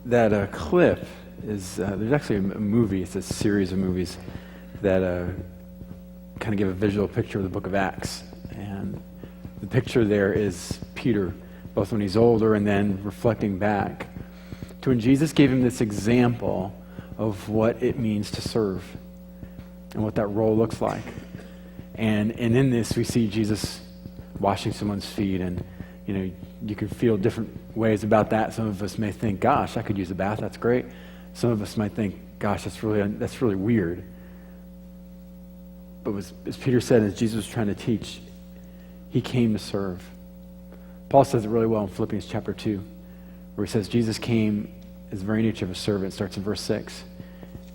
that clip is, there's actually a movie, it's a series of movies that kind of give a visual picture of the book of Acts. And the picture there is Peter, both when he's older and then reflecting back to when Jesus gave him this example of what it means to serve and what that role looks like. And in this, we see Jesus washing someone's feet, and you can feel different ways about that. Some of us may think, gosh, I could use a bath, that's great. Some of us might think, gosh, that's really weird. But as Peter said, as Jesus was trying to teach, he came to serve. Paul says it really well in Philippians chapter 2, where he says Jesus came as the very nature of a servant. It starts in verse 6.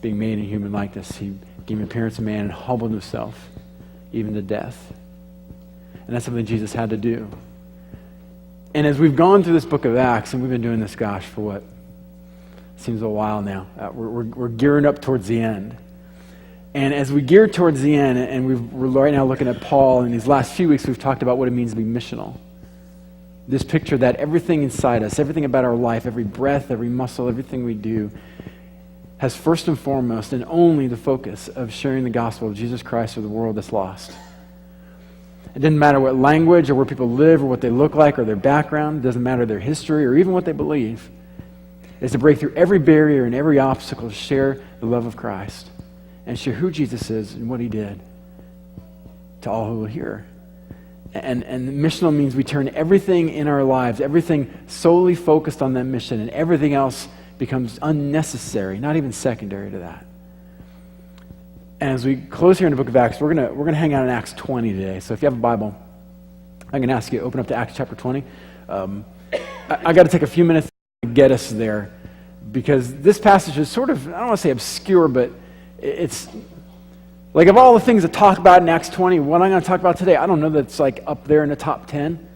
Being made in human likeness, he gave appearance of man and humbled himself, even to death. And that's something Jesus had to do. And as we've gone through this book of Acts, and we've been doing this, gosh, for what? Seems a while now. We're gearing up towards the end. And as we gear towards the end, and we're right now looking at Paul, and these last few weeks we've talked about what it means to be missional. This picture that everything inside us, everything about our life, every breath, every muscle, everything we do, has first and foremost and only the focus of sharing the gospel of Jesus Christ with the world that's lost. It doesn't matter what language or where people live or what they look like or their background. It doesn't matter their history or even what they believe. It's to break through every barrier and every obstacle to share the love of Christ and share who Jesus is and what he did to all who will hear. And missional means we turn everything in our lives, everything solely focused on that mission, and everything else becomes unnecessary, not even secondary to that. And as we close here in the book of Acts, we're gonna hang out in Acts 20 today. So if you have a Bible, I'm going to ask you to open up to Acts chapter 20. I got to take a few minutes to get us there, because this passage is sort of, I don't want to say obscure, but it's like, of all the things to talk about in Acts 20, what I'm going to talk about today, I don't know that it's like up there in the top 10,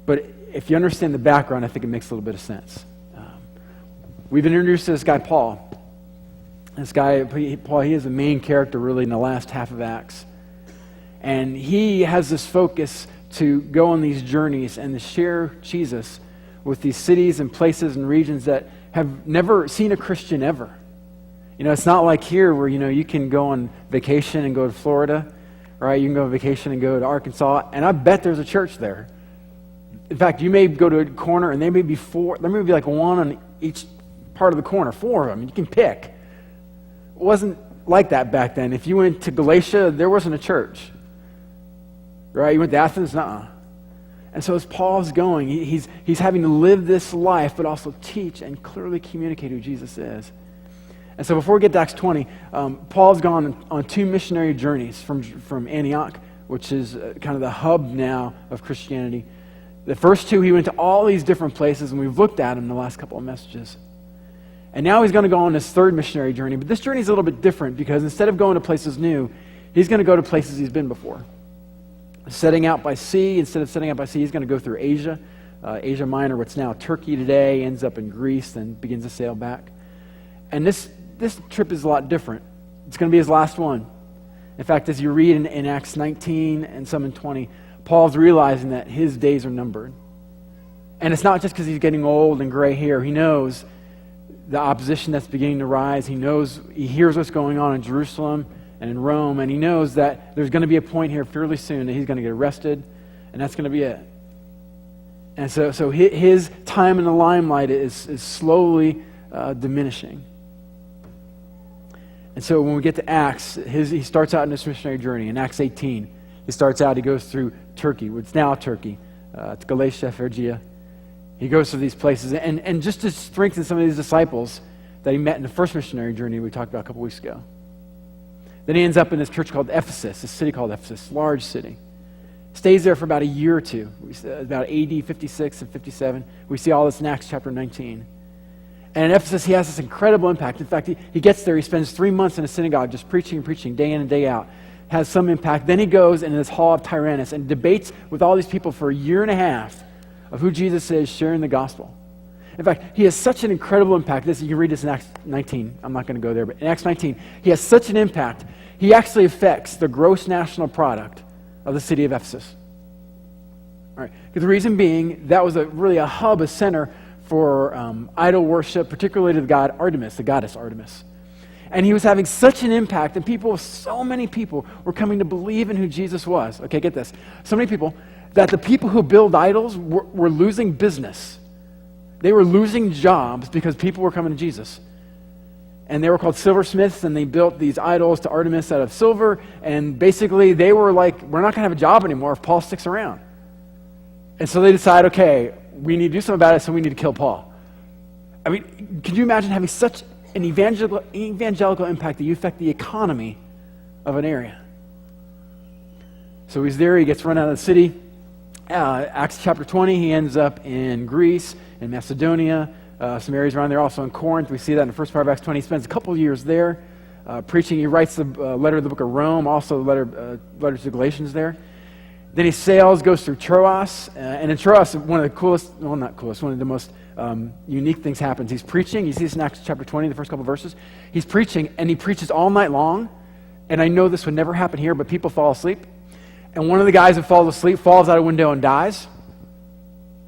but if you understand the background, I think it makes a little bit of sense. We've been introduced to this guy, Paul. This guy, Paul, he is the main character really in the last half of Acts. And he has this focus to go on these journeys and to share Jesus with these cities and places and regions that have never seen a Christian ever. It's not like here where, you can go on vacation and go to Florida, right? You can go on vacation and go to Arkansas, and I bet there's a church there. In fact, you may go to a corner and there may be like one on each part of the corner, 4 of them. You can pick. It wasn't like that back then. If you went to Galatia, there wasn't a church. Right? You went to Athens? Nuh-uh. And so as Paul's going, he's having to live this life, but also teach and clearly communicate who Jesus is. And so before we get to Acts 20, Paul's gone on 2 missionary journeys from Antioch, which is kind of the hub now of Christianity. The first 2, he went to all these different places, and we've looked at them in the last couple of messages. And now he's going to go on this 3rd missionary journey. But this journey is a little bit different, because instead of going to places new, he's going to go to places he's been before. Setting out by sea, instead of setting out by sea, he's going to go through Asia. Asia Minor, what's now Turkey today, ends up in Greece, then begins to sail back. And this trip is a lot different. It's going to be his last one. In fact, as you read in Acts 19 and some in 20, Paul's realizing that his days are numbered. And it's not just because he's getting old and gray hair. He knows the opposition that's beginning to rise. He hears what's going on in Jerusalem and in Rome, and he knows that there's going to be a point here fairly soon that he's going to get arrested, and that's going to be it. And so his time in the limelight is slowly diminishing. And so when we get to Acts, he starts out in this missionary journey. In Acts 18, he goes through Turkey, what's now Turkey, to Galatia, Phrygia. He goes to these places, and just to strengthen some of these disciples that he met in the first missionary journey we talked about a couple weeks ago. Then he ends up in this church called Ephesus, this city called Ephesus, large city. Stays there for about a year or two, about AD 56 and 57. We see all this in Acts chapter 19. And in Ephesus, he has this incredible impact. In fact, he gets there, he spends 3 months in a synagogue just preaching and preaching day in and day out. Has some impact. Then he goes in this hall of Tyrannus and debates with all these people for a year and a half of who Jesus is, sharing the gospel. In fact, he has such an incredible impact. You can read this in Acts 19. I'm not going to go there, but in Acts 19, he has such an impact, he actually affects the gross national product of the city of Ephesus. All right. The reason being, that was really a hub, a center for idol worship, particularly to the god Artemis, the goddess Artemis. And he was having such an impact, and so many people were coming to believe in who Jesus was. Okay, get this. So many people that the people who build idols were losing business. They were losing jobs because people were coming to Jesus. And they were called silversmiths, and they built these idols to Artemis out of silver. And basically, they were like, we're not going to have a job anymore if Paul sticks around. And so they decide, okay, we need to do something about it, so we need to kill Paul. I mean, could you imagine having such an evangelical impact that you affect the economy of an area? So he's there, he gets run out of the city. Acts chapter 20, he ends up in Greece, in Macedonia, some areas around there, also in Corinth. We see that in the first part of Acts 20. He spends a couple of years there preaching. He writes the letter of the book of Rome, also the letter to the Galatians there. Then he sails, goes through Troas, and in Troas, one of the most unique things happens. He's preaching. You see this in Acts chapter 20, the first couple of verses. He's preaching, and he preaches all night long. And I know this would never happen here, but people fall asleep. And one of the guys who falls asleep falls out a window and dies.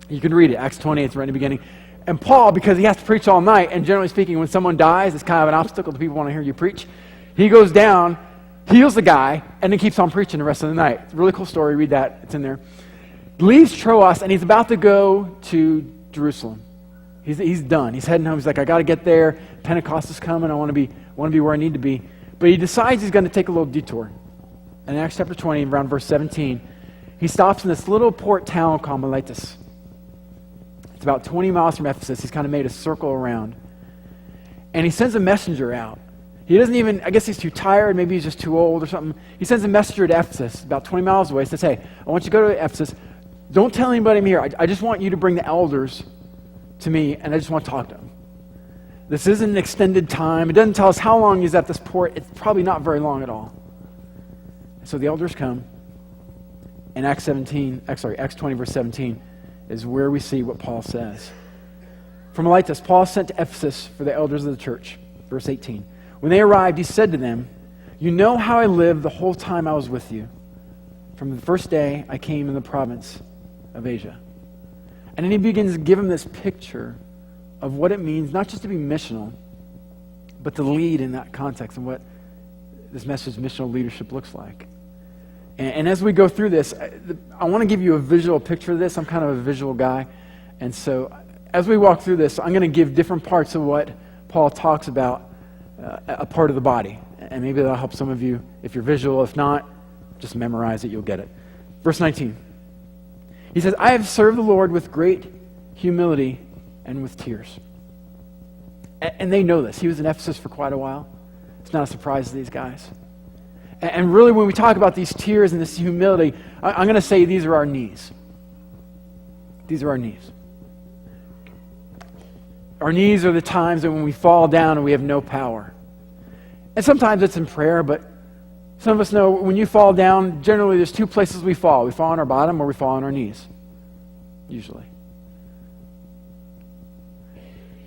You can read it, Acts 20, it's right in the beginning. And Paul, because he has to preach all night, and generally speaking, when someone dies, it's kind of an obstacle to people want to hear you preach. He goes down, heals the guy, and then keeps on preaching the rest of the night. It's a really cool story. Read that. It's in there. Leaves Troas, and he's about to go to Jerusalem. He's done. He's heading home. He's like, I got to get there. Pentecost is coming. I want to be where I need to be. But he decides he's going to take a little detour. And in Acts chapter 20, around verse 17, he stops in this little port town called Miletus. It's about 20 miles from Ephesus. He's kind of made a circle around. And he sends a messenger out. He doesn't even, I guess he's too tired, maybe he's just too old or something. He sends a messenger to Ephesus, about 20 miles away, says, hey, I want you to go to Ephesus. Don't tell anybody I'm here. I just want you to bring the elders to me, and I just want to talk to them. This isn't an extended time. It doesn't tell us how long he's at this port. It's probably not very long at all. So the elders come, and Acts 20, verse 17, is where we see what Paul says. From Miletus, Paul sent to Ephesus for the elders of the church. Verse 18. When they arrived, he said to them, you know how I lived the whole time I was with you, from the first day I came in the province of Asia. And then he begins to give them this picture of what it means, not just to be missional, but to lead in that context and what this message, missional leadership, looks like. And as we go through this, I want to give you a visual picture of this. I'm kind of a visual guy. And so as we walk through this, I'm going to give different parts of what Paul talks about, a part of the body. And maybe that'll help some of you if you're visual. If not, just memorize it. You'll get it. Verse 19. He says, I have served the Lord with great humility and with tears. And they know this. He was in Ephesus for quite a while. It's not a surprise to these guys. And really, when we talk about these tears and this humility, I'm going to say these are our knees. These are our knees. Our knees are the times that when we fall down and we have no power. And sometimes it's in prayer, but some of us know when you fall down, generally there's two places we fall. We fall on our bottom or we fall on our knees, usually.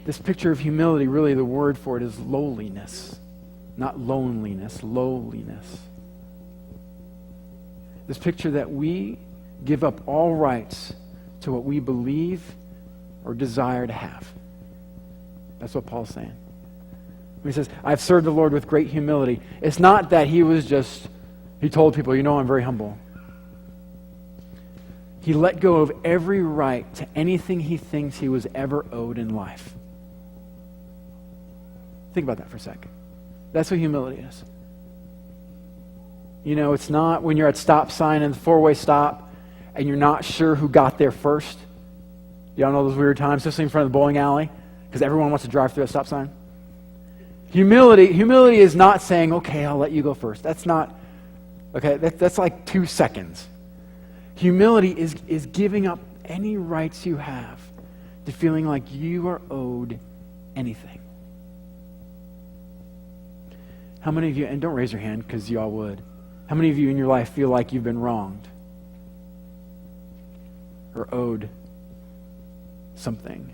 This picture of humility, really the word for it is lowliness. Not loneliness, lowliness. This picture that we give up all rights to what we believe or desire to have. That's what Paul's saying. When he says, I've served the Lord with great humility, it's not that he told people, I'm very humble. He let go of every right to anything he thinks he was ever owed in life. Think about that for a second. That's what humility is. It's not when you're at stop sign and the four-way stop and you're not sure who got there first. Y'all know those weird times, especially in front of the bowling alley, because everyone wants to drive through a stop sign. Humility is not saying, okay, I'll let you go first. That's not, okay, that's like 2 seconds. Humility is giving up any rights you have to feeling like you are owed anything. How many of you, and don't raise your hand because you all would, how many of you in your life feel like you've been wronged or owed something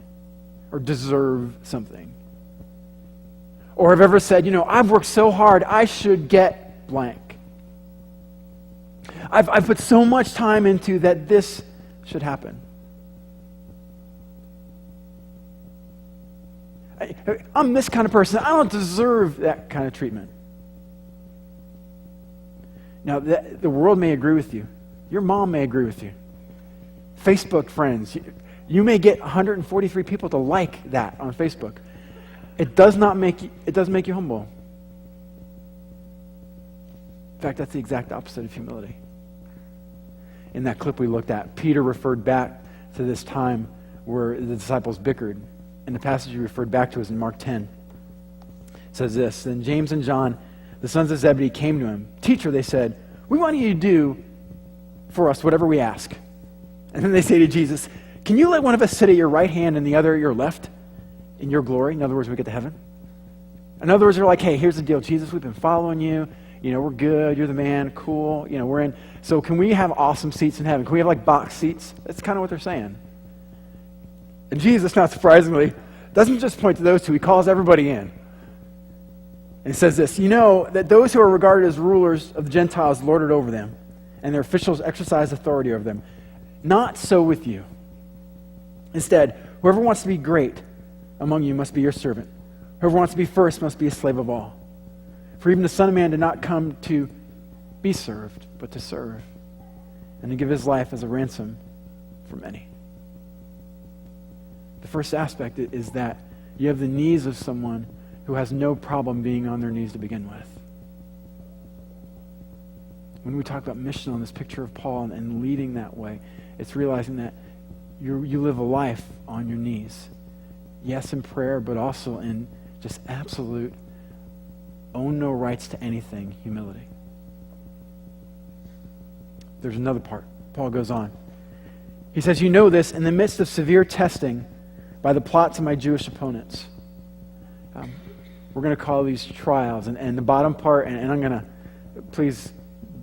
or deserve something? Or have ever said, I've worked so hard, I should get blank. I've put so much time into that this should happen. I'm this kind of person. I don't deserve that kind of treatment. Now, the world may agree with you. Your mom may agree with you. Facebook friends, you may get 143 people to like that on Facebook. It does make you humble. In fact, that's the exact opposite of humility. In that clip we looked at, Peter referred back to this time where the disciples bickered. And the passage he referred back to is in Mark 10. It says this, "Then James and John, the sons of Zebedee, came to him. 'Teacher,' they said, 'we want you to do for us whatever we ask.' And then they say to Jesus, 'Can you let one of us sit at your right hand and the other at your left in your glory?'" In other words, we get to heaven. In other words, they're like, "Hey, here's the deal, Jesus, we've been following you. We're good. You're the man. Cool. We're in. So can we have awesome seats in heaven? Can we have like box seats?" That's kind of what they're saying. And Jesus, not surprisingly, doesn't just point to those two. He calls everybody in. And he says this, "You know that those who are regarded as rulers of the Gentiles lord it over them, and their officials exercise authority over them. Not so with you. Instead, whoever wants to be great among you must be your servant. Whoever wants to be first must be a slave of all. For even the Son of Man did not come to be served, but to serve, and to give his life as a ransom for many." The first aspect is that you have the knees of someone who has no problem being on their knees to begin with. When we talk about missional in this picture of Paul and leading that way, it's realizing that you live a life on your knees. Yes, in prayer, but also in just absolute own no rights to anything humility. There's another part. Paul goes on. He says, "You know this in the midst of severe testing by the plots of my Jewish opponents." We're going to call these trials. And the bottom part, and I'm going to, please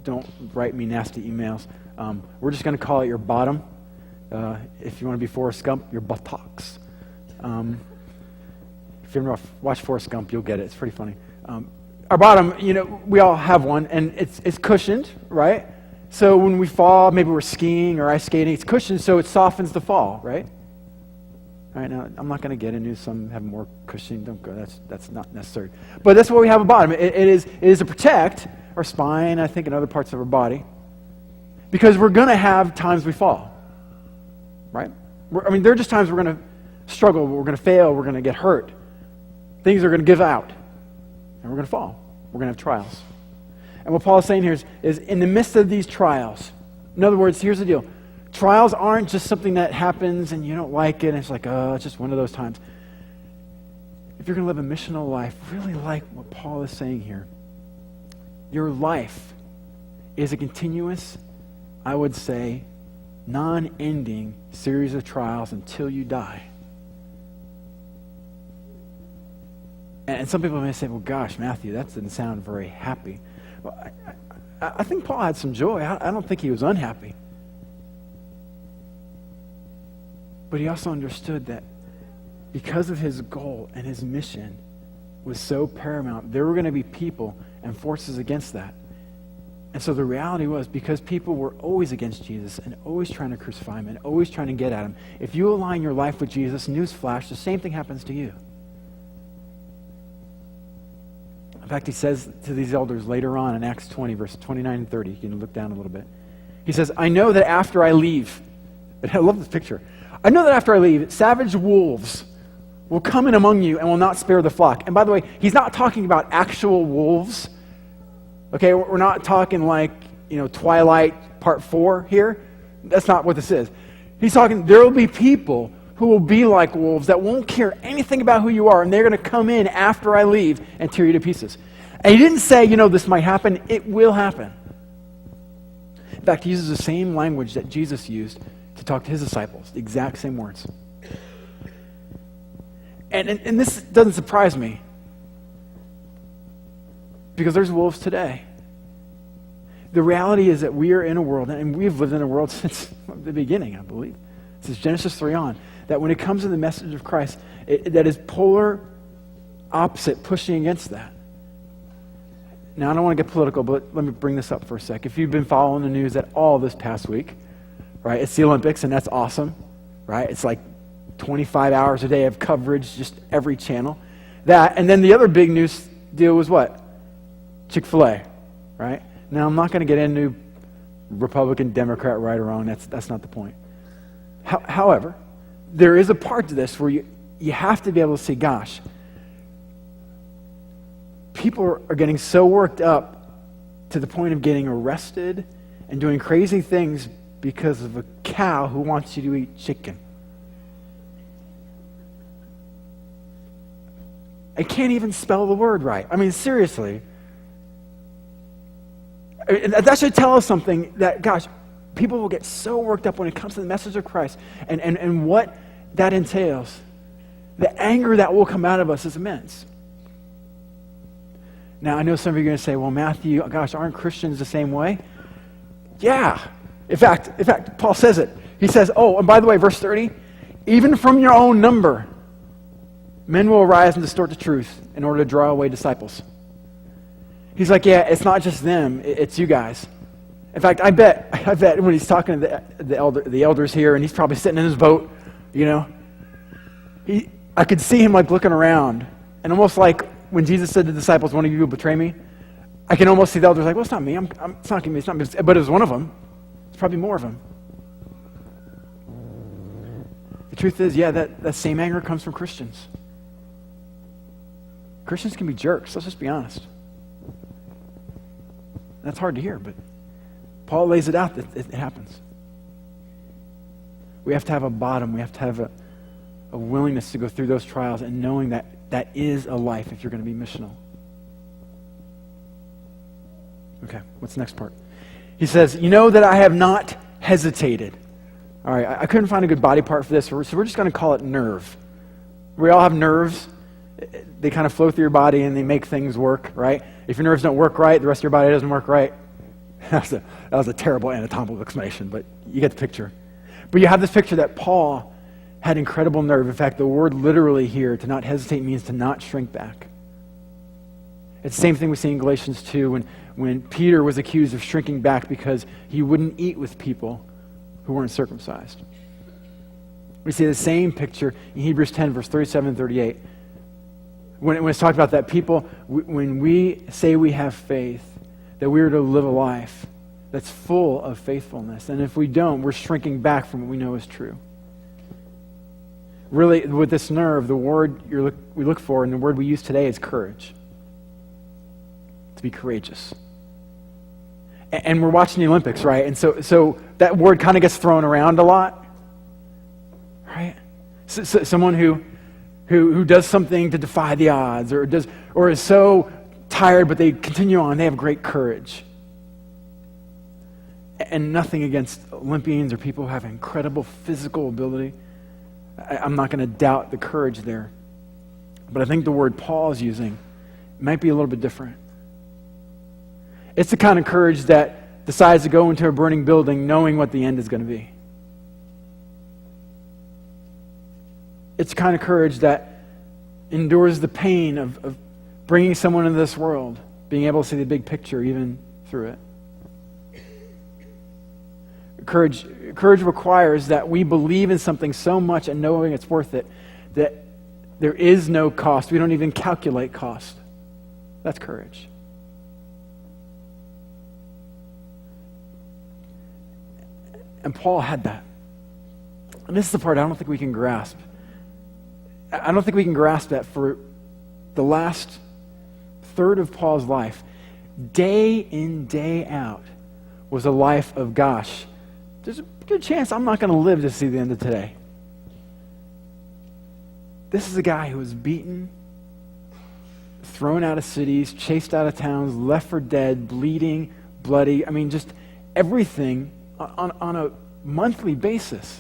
don't write me nasty emails. We're just going to call it your bottom. If you want to be Forrest Gump, your buttocks. If you ever watch Forrest Gump, you'll get it. It's pretty funny. Our bottom, we all have one, and it's cushioned, right? So when we fall, maybe we're skiing or ice skating, it's cushioned so it softens the fall, right? All right, now, I'm not going to get into some have more cushioning. Don't go. That's not necessary. But that's what we have a bottom. It is to protect our spine, I think, and other parts of our body. Because we're going to have times we fall, right? There are just times we're going to struggle, we're going to fail, we're going to get hurt. Things are going to give out, and we're going to fall. We're going to have trials. And what Paul is saying here is in the midst of these trials, in other words, here's the deal. Trials aren't just something that happens and you don't like it, and it's like, oh, it's just one of those times. If you're going to live a missional life, really like what Paul is saying here, your life is a continuous, I would say, non-ending series of trials until you die. And some people may say, well, gosh, Matthew, that didn't sound very happy. Well, I think Paul had some joy. I don't think he was unhappy. But he also understood that because of his goal and his mission was so paramount, there were going to be people and forces against that. And so the reality was, because people were always against Jesus and always trying to crucify him and always trying to get at him, if you align your life with Jesus, newsflash, the same thing happens to you. In fact, he says to these elders later on in Acts 20, verse 29 and 30, you can look down a little bit. He says, I know that after I leave, and I love this picture, I know that after I leave, savage wolves will come in among you and will not spare the flock. And by the way, he's not talking about actual wolves. Okay, we're not talking like, Twilight Part 4 here. That's not what this is. He's talking, there will be people who will be like wolves that won't care anything about who you are, and they're going to come in after I leave and tear you to pieces. And he didn't say, this might happen. It will happen. In fact, he uses the same language that Jesus used to talk to his disciples, the exact same words. And this doesn't surprise me, because there's wolves today. The reality is that we are in a world, and we've lived in a world since the beginning, I believe, since Genesis 3 on, that when it comes to the message of Christ, that is polar opposite, pushing against that. Now, I don't want to get political, but let me bring this up for a sec. If you've been following the news at all this past week, right, it's the Olympics, and that's awesome, right? It's like 25 hours a day of coverage, just every channel. That, and then the other big news deal was what? Chick-fil-A, right? Now, I'm not going to get into Republican, Democrat, right or wrong. That's not the point. However, there is a part to this where you have to be able to say, gosh, people are getting so worked up to the point of getting arrested and doing crazy things because of a cow who wants you to eat chicken. I can't even spell the word right. I mean, seriously. That should tell us something that, gosh, people will get so worked up when it comes to the message of Christ and what that entails. The anger that will come out of us is immense. Now, I know some of you are going to say, well, Matthew, gosh, aren't Christians the same way? Yeah. In fact, Paul says it. He says, oh, and by the way, verse 30, even from your own number, men will arise and distort the truth in order to draw away disciples. He's like, yeah, it's not just them, it's you guys. In fact, I bet when he's talking to the elders here, and he's probably sitting in his boat, I could see him like looking around, and almost like when Jesus said to the disciples, one of you will betray me, I can almost see the elders like, well, it's not me, it's not me, but it was one of them. It's probably more of them. The truth is, yeah, that same anger comes from Christians. Christians can be jerks, let's just be honest. That's hard to hear, but Paul lays it out that it happens. We have to have a bottom. We have to have a willingness to go through those trials and knowing that that is a life if you're going to be missional. Okay, what's the next part? He says, you know that I have not hesitated. All right, I couldn't find a good body part for this, so we're just going to call it nerve. We all have nerves. They kind of flow through your body and they make things work, right? If your nerves don't work right, the rest of your body doesn't work right. That was a terrible anatomical explanation, but you get the picture. But you have this picture that Paul had incredible nerve. In fact, the word literally here, to not hesitate, means to not shrink back. It's the same thing we see in Galatians 2 when Peter was accused of shrinking back because he wouldn't eat with people who weren't circumcised. We see the same picture in Hebrews 10, verse 37 and 38. When it's talked about that people, when we say we have faith, that we are to live a life that's full of faithfulness. And if we don't, we're shrinking back from what we know is true. Really, with this nerve, the word we look for and the word we use today is courage. To be courageous. And we're watching the Olympics, right? And so that word kind of gets thrown around a lot, right? So someone who does something to defy the odds or is so tired but they continue on, they have great courage. And nothing against Olympians or people who have incredible physical ability. I'm not going to doubt the courage there. But I think the word Paul is using might be a little bit different. It's the kind of courage that decides to go into a burning building knowing what the end is going to be. It's the kind of courage that endures the pain of bringing someone into this world, being able to see the big picture even through it. Courage requires that we believe in something so much and knowing it's worth it that there is no cost. We don't even calculate cost. That's courage. And Paul had that. And this is the part I don't think we can grasp. I don't think we can grasp that for the last third of Paul's life. Day in, day out was a life of, gosh, there's a good chance I'm not going to live to see the end of today. This is a guy who was beaten, thrown out of cities, chased out of towns, left for dead, bleeding, bloody. I mean, just everything on a monthly basis.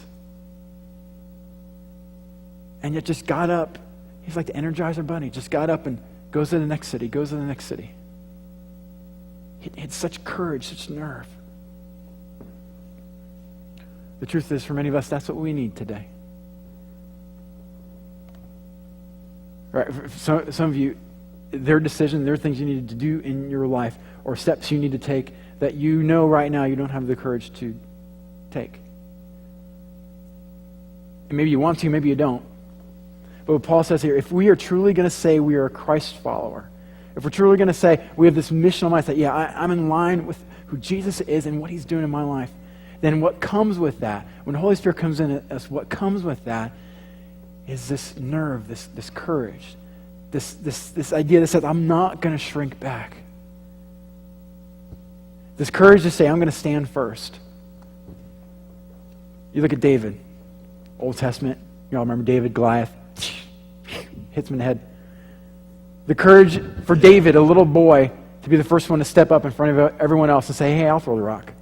And yet just got up. He's like the Energizer Bunny. Just got up and goes to the next city, goes to the next city. He had such courage, such nerve. The truth is, for many of us, that's what we need today. Right? For some of you, there are decisions, there are things you need to do in your life or steps you need to take that you know right now you don't have the courage to take. And maybe you want to, maybe you don't. But what Paul says here, if we are truly going to say we are a Christ follower, if we're truly going to say we have this missional mindset, yeah, I'm in line with who Jesus is and what he's doing in my life, then what comes with that, when the Holy Spirit comes in us, what comes with that is this nerve, this courage, this idea that says, I'm not going to shrink back. This courage to say, I'm going to stand first. You look at David, Old Testament, you all remember David, Goliath, hits him in the head. The courage for David, a little boy, to be the first one to step up in front of everyone else and say, hey, I'll throw the rock.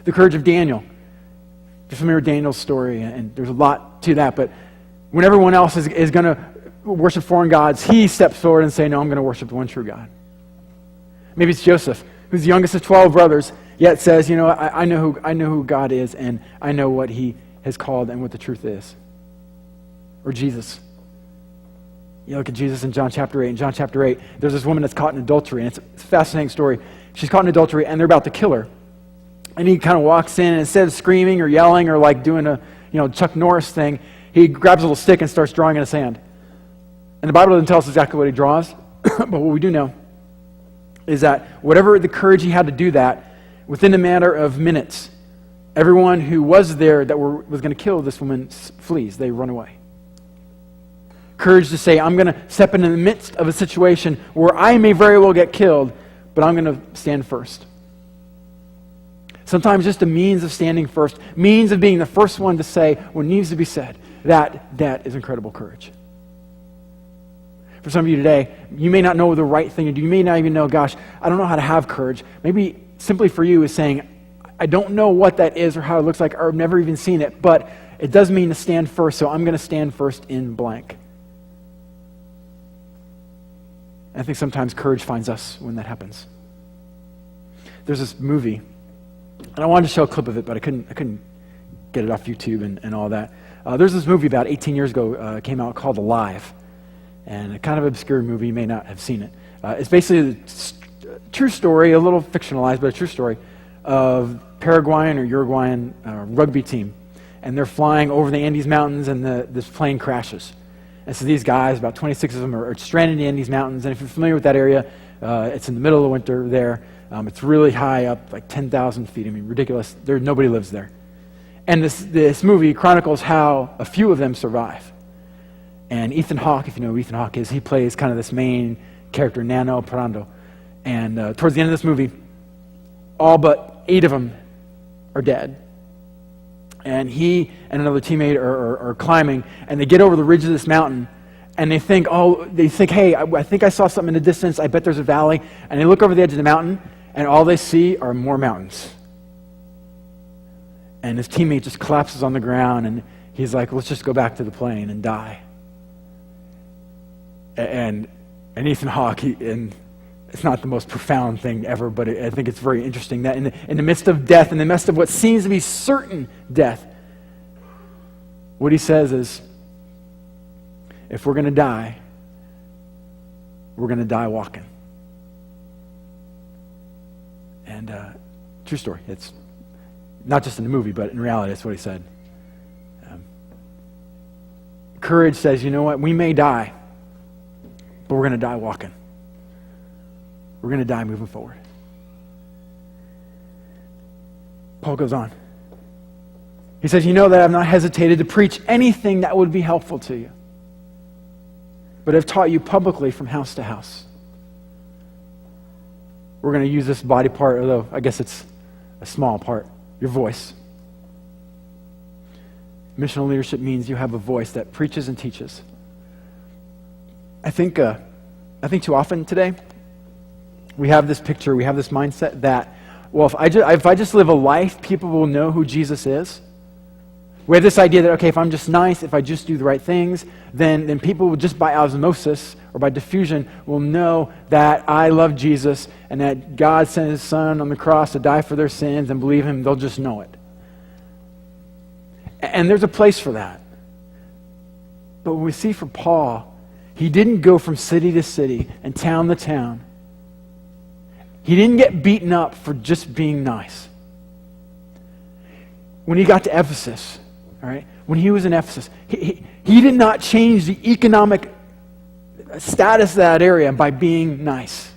The courage of Daniel. You're familiar with Daniel's story, and there's a lot to that, but when everyone else is going to worship foreign gods, he steps forward and say, no, I'm going to worship the one true God. Maybe it's Joseph, who's the youngest of 12 brothers, yet says, you know, I know who God is, and I know what he has called and what the truth is. Or Jesus. You look at Jesus in John chapter 8. In John chapter 8, there's this woman that's caught in adultery, and it's a fascinating story. She's caught in adultery, and they're about to kill her. And he kind of walks in, and instead of screaming or yelling or like doing a Chuck Norris thing, he grabs a little stick and starts drawing in the sand. And the Bible doesn't tell us exactly what he draws, but what we do know is that whatever the courage he had to do that, within a matter of minutes, everyone who was there that was going to kill this woman flees. They run away. Courage to say, I'm going to step into the midst of a situation where I may very well get killed, but I'm going to stand first. Sometimes just a means of standing first, means of being the first one to say what needs to be said. That is incredible courage. For some of you today, you may not know the right thing to do. You may not even know, gosh, I don't know how to have courage. Maybe simply for you is saying, I don't know what that is or how it looks like, or I've never even seen it, but it does mean to stand first, so I'm going to stand first in blank. I think sometimes courage finds us when that happens. There's this movie, and I wanted to show a clip of it, but I couldn't get it off YouTube and all that. There's this movie about 18 years ago, came out called Alive, and a kind of obscure movie. You may not have seen it. It's basically a true story, a little fictionalized, but a true story of Paraguayan or Uruguayan rugby team, and they're flying over the Andes Mountains, and this plane crashes. And so these guys, about 26 of them, are stranded in the Andes Mountains. And if you're familiar with that area, it's in the middle of the winter there. It's really high up, like 10,000 feet. I mean, ridiculous. Nobody lives there. And this movie chronicles how a few of them survive. And Ethan Hawke, if you know who Ethan Hawke is, he plays kind of this main character, Nano Parando. And towards the end of this movie, all but 8 of them are dead. And he and another teammate are climbing, and they get over the ridge of this mountain, and they think, hey, I think I saw something in the distance. I bet there's a valley. And they look over the edge of the mountain, and all they see are more mountains. And his teammate just collapses on the ground, and he's like, let's just go back to the plane and die. And Ethan Hawke, and it's not the most profound thing ever, but I think it's very interesting that in the midst of death, in the midst of what seems to be certain death, what he says is, if we're going to die, we're going to die walking. And true story. It's not just in the movie, but in reality, that's what he said. Courage says, you know what, we may die, but we're going to die walking. We're going to die moving forward. Paul goes on. He says, you know that I've not hesitated to preach anything that would be helpful to you, but I've taught you publicly from house to house. We're going to use this body part, although I guess it's a small part, your voice. Missional leadership means you have a voice that preaches and teaches. I think too often today, we have this picture, we have this mindset that, well, if I just live a life, people will know who Jesus is. We have this idea that, okay, if I'm just nice, if I just do the right things, then people will just by osmosis or by diffusion will know that I love Jesus and that God sent his son on the cross to die for their sins and believe him. They'll just know it. And there's a place for that. But when we see for Paul, he didn't go from city to city and town to town. He didn't get beaten up for just being nice. When he got to Ephesus, all right? When he was in Ephesus, he did not change the economic status of that area by being nice.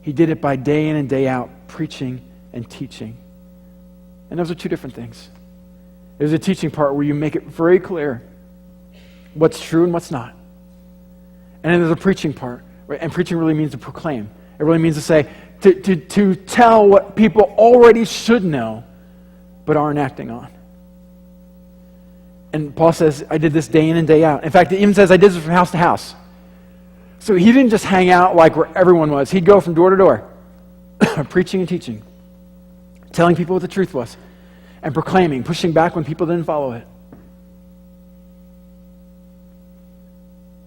He did it by day in and day out, preaching and teaching. And those are two different things. There's a teaching part where you make it very clear what's true and what's not. And then there's a preaching part, right? And preaching really means to proclaim. It really means to say, to tell what people already should know, but aren't acting on. And Paul says, I did this day in and day out. In fact, it even says I did this from house to house. So he didn't just hang out like where everyone was. He'd go from door to door, preaching and teaching, telling people what the truth was, and proclaiming, pushing back when people didn't follow it.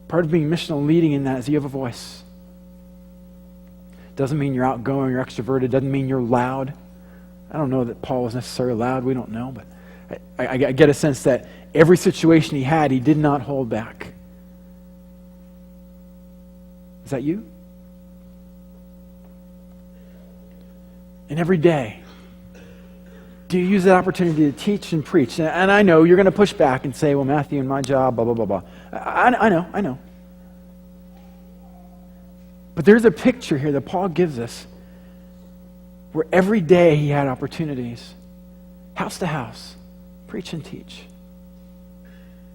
Part of being missional leading in that is you have a voice. Doesn't mean you're outgoing or extroverted. Doesn't mean you're loud. I don't know that Paul was necessarily loud. We don't know. But I get a sense that every situation he had, he did not hold back. Is that you? And every day, do you use that opportunity to teach and preach? And I know you're going to push back and say, well, Matthew, in my job, blah, blah, blah, blah. I know. But there's a picture here that Paul gives us where every day he had opportunities, house to house, preach and teach.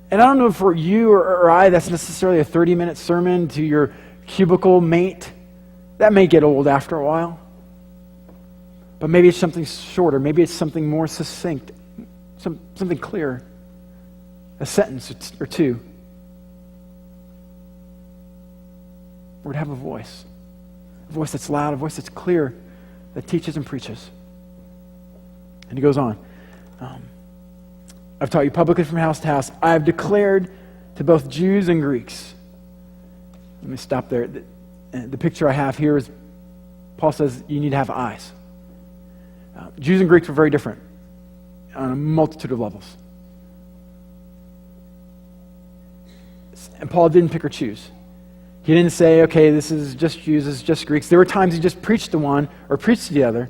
And I don't know for you or I, that's necessarily a 30-minute sermon to your cubicle mate. That may get old after a while. But maybe it's something shorter. Maybe it's something more succinct, something clear, a sentence or two. Or to have a voice that's loud, a voice that's clear, that teaches and preaches. And he goes on. I've taught you publicly from house to house. I have declared to both Jews and Greeks. Let me stop there. The picture I have here is, Paul says you need to have eyes. Jews and Greeks were very different on a multitude of levels. And Paul didn't pick or choose. He didn't say, okay, this is just Jews, this is just Greeks. There were times he just preached to one or preached to the other,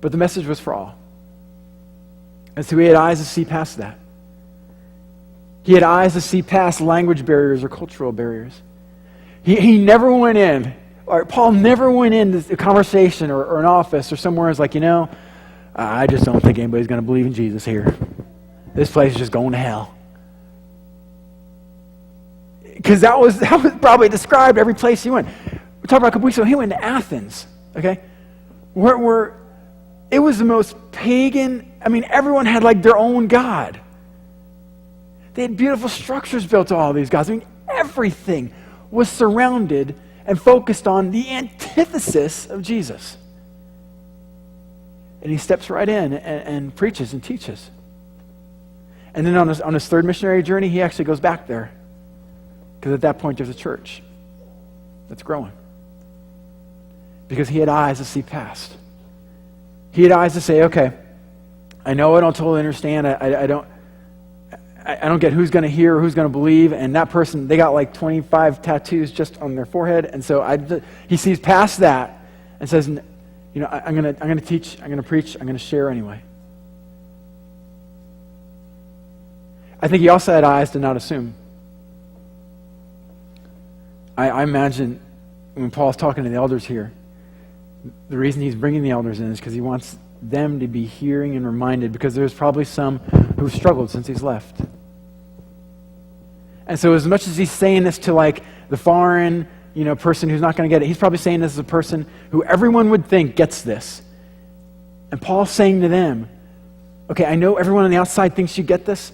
but the message was for all. And so he had eyes to see past that. He had eyes to see past language barriers or cultural barriers. He never went in, or Paul never went into a conversation or an office or somewhere and was like, I just don't think anybody's going to believe in Jesus here. This place is just going to hell. Because that was probably described every place he went. We talked about a couple weeks ago, he went to Athens, okay? Where it was the most pagan, everyone had like their own god. They had beautiful structures built to all these gods. Everything was surrounded and focused on the antithesis of Jesus. And he steps right in and preaches and teaches. And then on his third missionary journey, he actually goes back there. Because at that point, there's a church that's growing. Because he had eyes to see past. He had eyes to say, okay, I know I don't totally understand. I don't get who's going to hear or who's going to believe. And that person, they got like 25 tattoos just on their forehead. And so he sees past that and says, I'm going to teach, I'm going to preach, I'm going to share anyway. I think he also had eyes to not assume. I imagine when Paul's talking to the elders here, the reason he's bringing the elders in is because he wants them to be hearing and reminded, because there's probably some who've struggled since he's left. And so as much as he's saying this to like the foreign, person who's not going to get it, he's probably saying this as a person who everyone would think gets this. And Paul's saying to them, okay, I know everyone on the outside thinks you get this,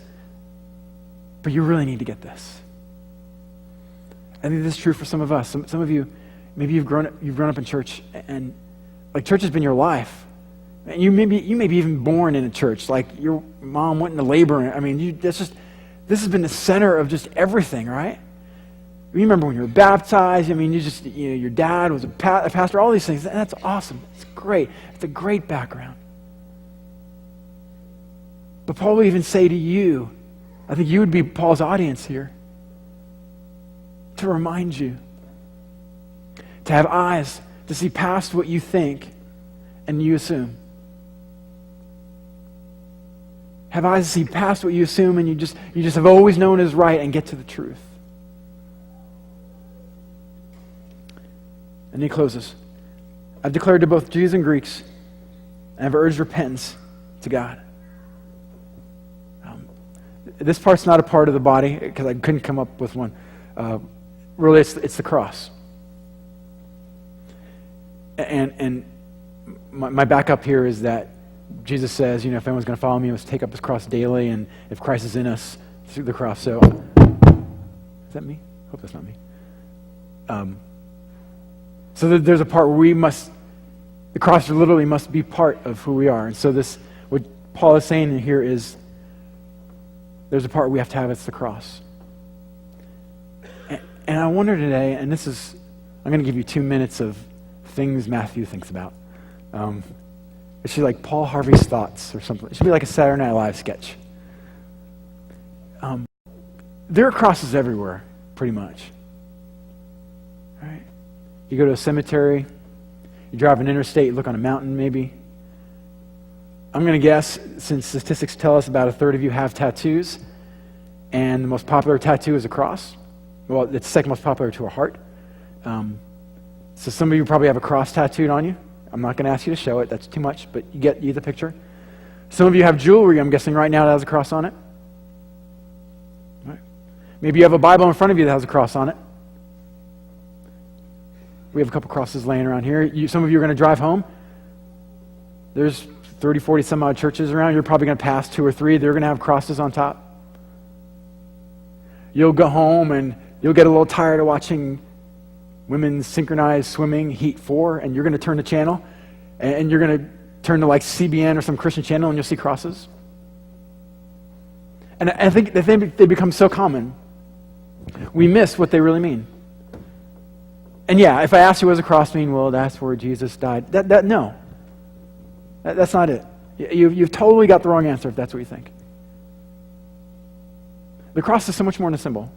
but you really need to get this. I think this is true for some of us. Some of you, maybe you've grown up in church, and like church has been your life. And you may be even born in a church. Like your mom went into labor. This has been the center of just everything, right? You remember when you were baptized. Your dad was a pastor. All these things, and that's awesome. It's great. It's a great background. But Paul would even say to you, I think you would be Paul's audience here, to remind you, to have eyes to see past what you think and you assume. have eyes to see past what you assume, and you just have always known is right, and get to the truth. And he closes. I've declared to both Jews and Greeks, and I've urged repentance to God. This part's not a part of the body, because I couldn't come up with one. Really, it's the cross. And my backup here is that Jesus says, if anyone's going to follow me, he must take up his cross daily, and if Christ is in us, through the cross. So, is that me? I hope that's not me. So there's a part where the cross literally must be part of who we are. And so what Paul is saying here is, there's a part we have to have, it's the cross. And I wonder today, and I'm going to give you 2 minutes of things Matthew thinks about. It should be like Paul Harvey's thoughts or something. It should be like a Saturday Night Live sketch. There are crosses everywhere, pretty much. Right? You go to a cemetery, you drive an interstate, you look on a mountain maybe. I'm going to guess, since statistics tell us about a third of you have tattoos, and the most popular tattoo is a cross. Well, it's the second most popular to a heart. So some of you probably have a cross tattooed on you. I'm not going to ask you to show it. That's too much, but you get the picture. Some of you have jewelry, I'm guessing right now, that has a cross on it. Right. Maybe you have a Bible in front of you that has a cross on it. We have a couple crosses laying around here. Some of you are going to drive home. There's 30, 40 some odd churches around. You're probably going to pass 2 or 3. They're going to have crosses on top. You'll go home and you'll get a little tired of watching women's synchronized swimming, Heat 4, and you're going to turn the channel, and you're going to turn to like CBN or some Christian channel, and you'll see crosses. And I think that they become so common, we miss what they really mean. And yeah, if I ask you what does a cross mean, well, that's where Jesus died. No. That's not it. You've totally got the wrong answer if that's what you think. The cross is so much more than a symbol.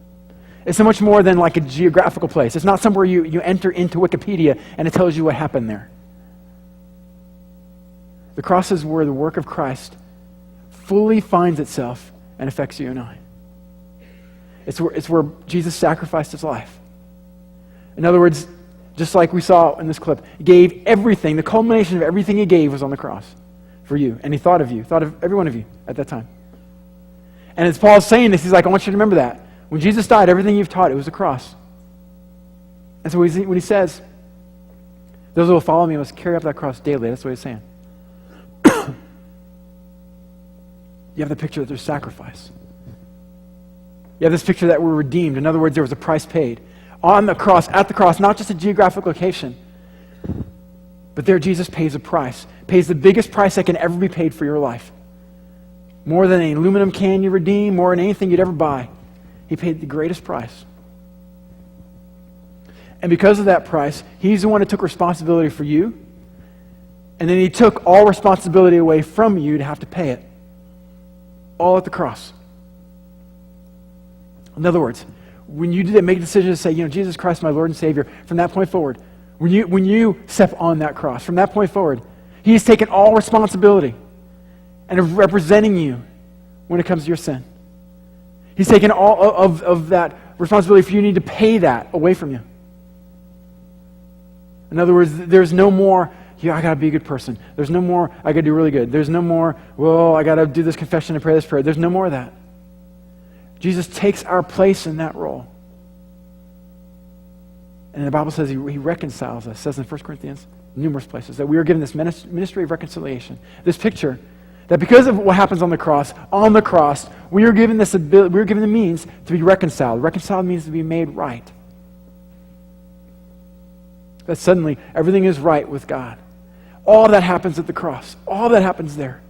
It's so much more than like a geographical place. It's not somewhere you enter into Wikipedia and it tells you what happened there. The cross is where the work of Christ fully finds itself and affects you and I. It's where Jesus sacrificed his life. In other words, just like we saw in this clip, he gave everything. The culmination of everything he gave was on the cross for you. And he thought of you, thought of every one of you at that time. And as Paul's saying this, he's like, I want you to remember that. When Jesus died, everything you've taught, it was the cross. And so when he says, those who will follow me must carry up that cross daily, that's what he's saying. You have the picture that there's sacrifice. You have this picture that we're redeemed. In other words, there was a price paid. On the cross, at the cross, not just a geographic location, but there Jesus pays a price. Pays the biggest price that can ever be paid for your life. More than an aluminum can you redeem, more than anything you'd ever buy. He paid the greatest price. And because of that price, he's the one that took responsibility for you. And then he took all responsibility away from you to have to pay it. All at the cross. In other words, when you make a decision to say, Jesus Christ, my Lord and Savior, from that point forward, when you step on that cross, from that point forward, he's taken all responsibility and of representing you when it comes to your sin. He's taken all of that responsibility for you. You need to pay that away from you. In other words, there's no more, I got to be a good person. There's no more, I got to do really good. There's no more, I got to do this confession and pray this prayer. There's no more of that. Jesus takes our place in that role. And the Bible says he reconciles us. It says in 1 Corinthians, numerous places, that we are given this ministry of reconciliation. This picture that because of what happens on the cross, we are given this ability, we are given the means to be reconciled. Reconciled means to be made right. That suddenly everything is right with God. All of that happens at the cross. All of that happens there.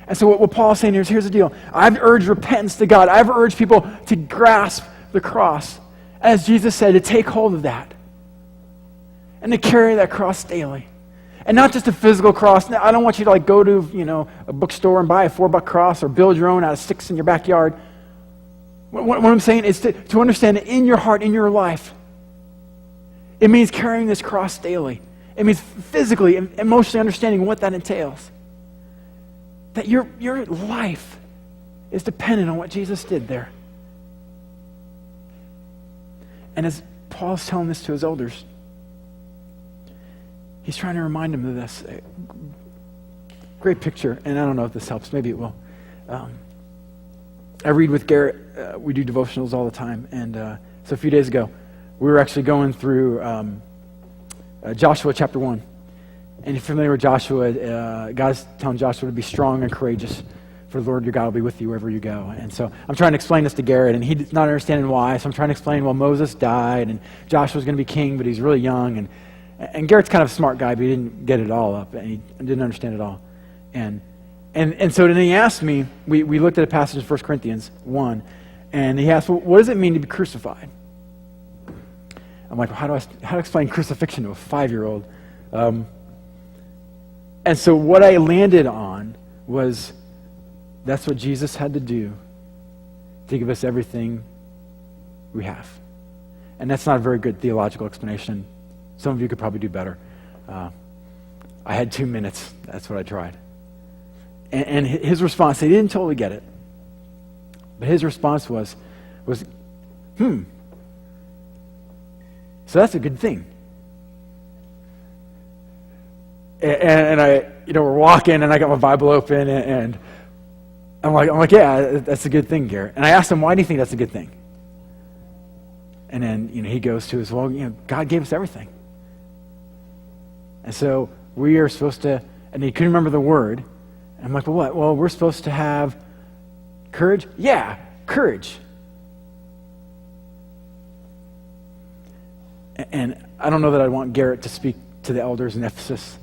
And so what Paul is saying here is, here's the deal. I've urged repentance to God. I've urged people to grasp the cross. As Jesus said, to take hold of that. And to carry that cross daily. And not just a physical cross. Now, I don't want you to go to a bookstore and buy a $4 cross or build your own out of sticks in your backyard. What I'm saying is to understand that in your heart, in your life, it means carrying this cross daily. It means physically and emotionally understanding what that entails. that your life is dependent on what Jesus did there. And as Paul's telling this to his elders, he's trying to remind them of this. Great picture, and I don't know if this helps. Maybe it will. I read with Garrett. We do devotionals all the time, and so a few days ago, we were actually going through Joshua chapter 1. And if you're familiar with Joshua, God's telling Joshua to be strong and courageous, for the Lord your God will be with you wherever you go. And so I'm trying to explain this to Garrett, and he's not understanding why. So I'm trying to explain, well, Moses died, and Joshua's going to be king, but he's really young. And Garrett's kind of a smart guy, but he didn't get it all up, and he didn't understand it all. And so then he asked me, we looked at a passage in 1 Corinthians 1, and he asked, well, what does it mean to be crucified? I'm like, well, how do I explain crucifixion to a 5-year-old? And so what I landed on was that's what Jesus had to do to give us everything we have. And that's not a very good theological explanation. Some of you could probably do better. I had 2 minutes. That's what I tried. And his response, he didn't totally get it. But his response was, so that's a good thing. And I, we're walking, and I got my Bible open, and I'm like, yeah, that's a good thing, Garrett. And I asked him, why do you think that's a good thing? And then, he goes to his, well, God gave us everything. And so we are supposed to, and he couldn't remember the word. And I'm like, well, what? Well, we're supposed to have courage? Yeah, courage. And I don't know that I want Garrett to speak to the elders in Ephesus.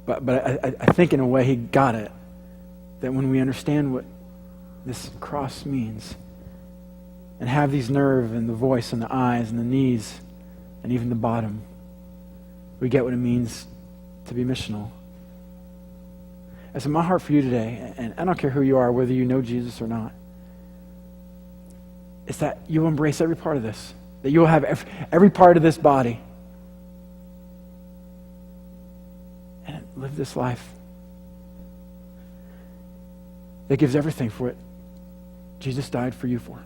But I think in a way he got it, that when we understand what this cross means and have these nerve and the voice and the eyes and the knees and even the bottom, we get what it means to be missional. And so my heart for you today, and I don't care who you are, whether you know Jesus or not, is that you'll embrace every part of this, that you'll have every part of this body and live this life that gives everything for what Jesus died for you for.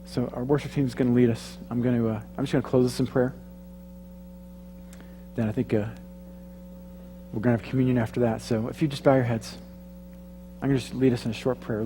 So our worship team is going to lead us. I'm just going to close this in prayer. Then I think we're going to have communion after that. So if you just bow your heads, I'm going to just lead us in a short prayer.